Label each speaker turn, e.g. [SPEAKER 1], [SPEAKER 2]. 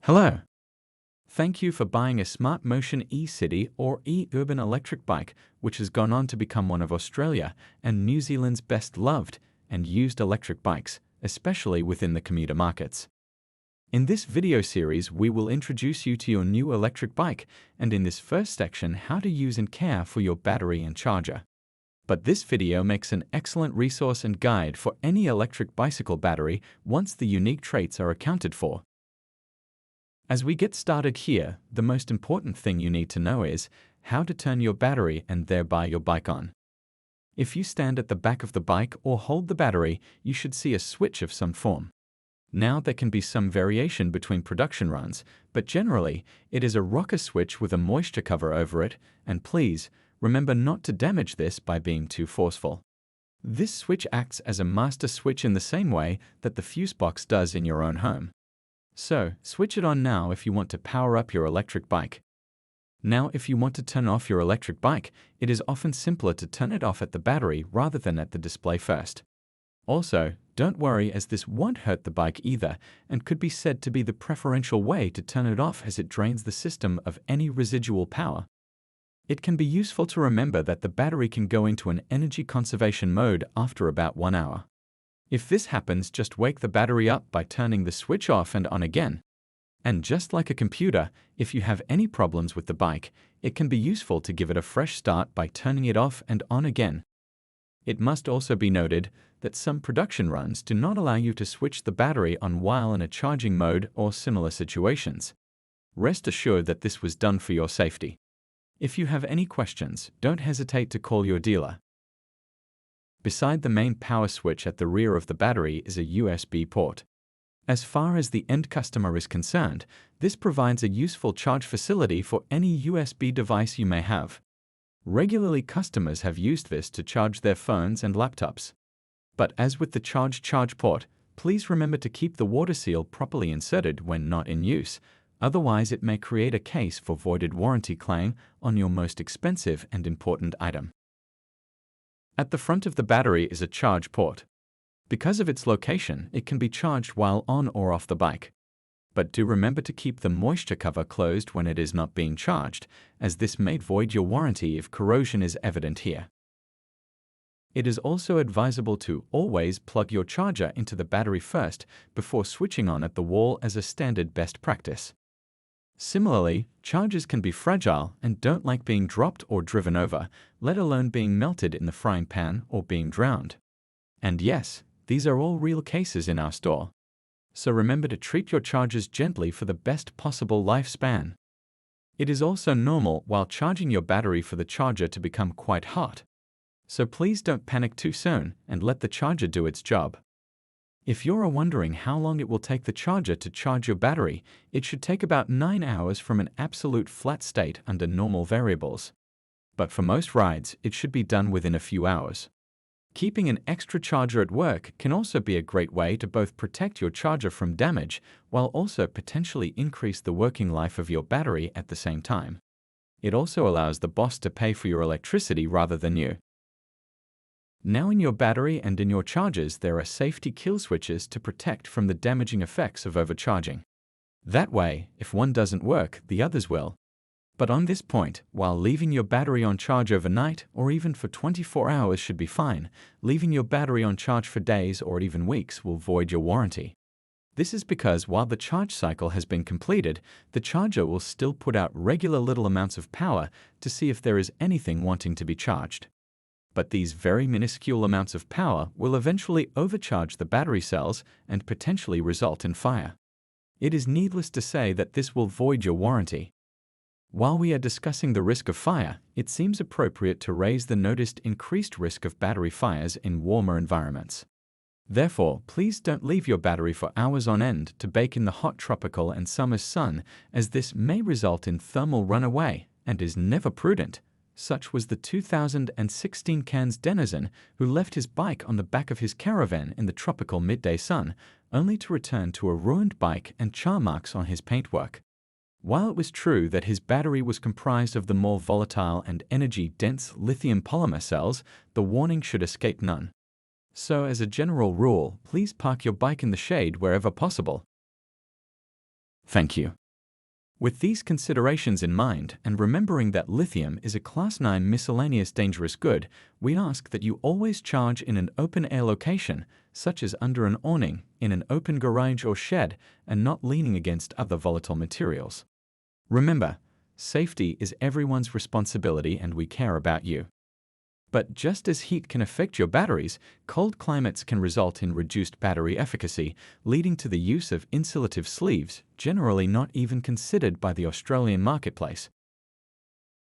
[SPEAKER 1] Hello. Thank you for buying a SmartMotion e-City or e-Urban electric bike, which has gone on to become one of Australia and New Zealand's best loved and used electric bikes, especially within the commuter markets. In this video series, we will introduce you to your new electric bike, and in this first section, how to use and care for your battery and charger. But this video makes an excellent resource and guide for any electric bicycle battery once the unique traits are accounted for. As we get started here, the most important thing you need to know is how to turn your battery and thereby your bike on. If you stand at the back of the bike or hold the battery, you should see a switch of some form. Now there can be some variation between production runs, but generally it is a rocker switch with a moisture cover over it, and please remember not to damage this by being too forceful. This switch acts as a master switch in the same way that the fuse box does in your own home. So, switch it on now if you want to power up your electric bike. Now, if you want to turn off your electric bike, it is often simpler to turn it off at the battery rather than at the display first. Also, don't worry, as this won't hurt the bike either and could be said to be the preferential way to turn it off, as it drains the system of any residual power. It can be useful to remember that the battery can go into an energy conservation mode after about 1 hour. If this happens, just wake the battery up by turning the switch off and on again. And just like a computer, if you have any problems with the bike, it can be useful to give it a fresh start by turning it off and on again. It must also be noted that some production runs do not allow you to switch the battery on while in a charging mode or similar situations. Rest assured that this was done for your safety. If you have any questions, don't hesitate to call your dealer. Beside the main power switch at the rear of the battery is a USB port. As far as the end customer is concerned, this provides a useful charge facility for any USB device you may have. Regularly, customers have used this to charge their phones and laptops. But as with the charge port, please remember to keep the water seal properly inserted when not in use, otherwise it may create a case for voided warranty claim on your most expensive and important item. At the front of the battery is a charge port. Because of its location, it can be charged while on or off the bike. But do remember to keep the moisture cover closed when it is not being charged, as this may void your warranty if corrosion is evident here. It is also advisable to always plug your charger into the battery first before switching on at the wall, as a standard best practice. Similarly, chargers can be fragile and don't like being dropped or driven over, let alone being melted in the frying pan or being drowned. And yes, these are all real cases in our store. So remember to treat your chargers gently for the best possible lifespan. It is also normal while charging your battery for the charger to become quite hot. So please don't panic too soon and let the charger do its job. If you're wondering how long it will take the charger to charge your battery, it should take about 9 hours from an absolute flat state under normal variables. But for most rides, it should be done within a few hours. Keeping an extra charger at work can also be a great way to both protect your charger from damage while also potentially increase the working life of your battery at the same time. It also allows the boss to pay for your electricity rather than you. Now, in your battery and in your chargers, there are safety kill switches to protect from the damaging effects of overcharging. That way, if one doesn't work, the others will. But on this point, while leaving your battery on charge overnight or even for 24 hours should be fine, leaving your battery on charge for days or even weeks will void your warranty. This is because while the charge cycle has been completed, the charger will still put out regular little amounts of power to see if there is anything wanting to be charged. But these very minuscule amounts of power will eventually overcharge the battery cells and potentially result in fire. It is needless to say that this will void your warranty. While we are discussing the risk of fire, it seems appropriate to raise the noticed increased risk of battery fires in warmer environments. Therefore, please don't leave your battery for hours on end to bake in the hot tropical and summer sun, as this may result in thermal runaway and is never prudent. Such was the 2016 Cairns denizen who left his bike on the back of his caravan in the tropical midday sun, only to return to a ruined bike and char marks on his paintwork. While it was true that his battery was comprised of the more volatile and energy-dense lithium polymer cells, the warning should escape none. So, as a general rule, please park your bike in the shade wherever possible. Thank you. With these considerations in mind, and remembering that lithium is a Class 9 miscellaneous dangerous good, we ask that you always charge in an open-air location, such as under an awning, in an open garage or shed, and not leaning against other volatile materials. Remember, safety is everyone's responsibility and we care about you. But just as heat can affect your batteries, cold climates can result in reduced battery efficacy, leading to the use of insulative sleeves, generally not even considered by the Australian marketplace.